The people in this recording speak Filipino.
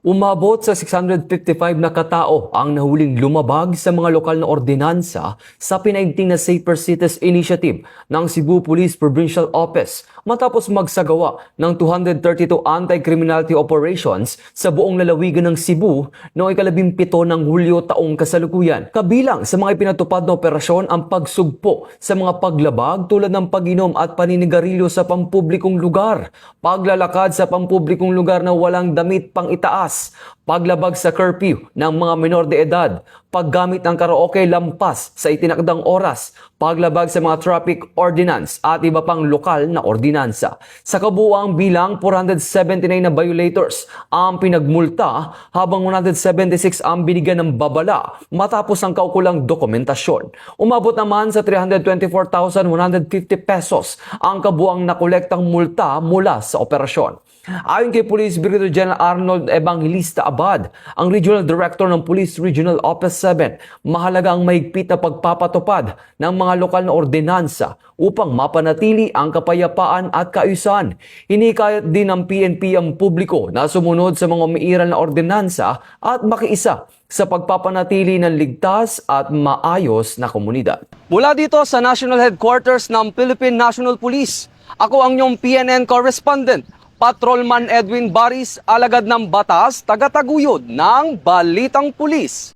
Umabot sa 655 na katao ang nahuling lumabag sa mga lokal na ordinansa sa pinaigting na Safer Cities Initiative ng Cebu Police Provincial Office matapos magsagawa ng 232 anti-criminality operations sa buong lalawigan ng Cebu noong ika-17 ng Hulyo taong kasalukuyan. Kabilang sa mga ipinatupad na operasyon ang pagsugpo sa mga paglabag tulad ng pag-inom at paninigarilyo sa pampublikong lugar, paglalakad sa pampublikong lugar na walang damit pang itaas, paglabag sa curfew ng mga menor de edad, paggamit ng karaoke lampas sa itinakdang oras, paglabag sa mga traffic ordinance at iba pang lokal na ordinansa. Sa kabuuang bilang, 479 na violators ang pinagmulta habang 176 ang binigyan ng babala matapos ang kaukulang dokumentasyon. Umabot naman sa 324,150 pesos ang kabuuang nakolektang multa mula sa operasyon. Ayon kay Police Brigadier General Arnold Evangelista Abad, ang Regional Director ng Police Regional Office 7, mahalaga ang mahigpit na pagpapatupad ng mga lokal na ordinansa upang mapanatili ang kapayapaan at kaayusan. Hinikayat din ng PNP ang publiko na sumunod sa mga umiiral na ordinansa at makiisa sa pagpapanatili ng ligtas at maayos na komunidad. Mula dito sa National Headquarters ng Philippine National Police, ako ang inyong PNN correspondent, Patrolman Edwin Baris, alagad ng batas, tagataguyod ng Balitang Pulis.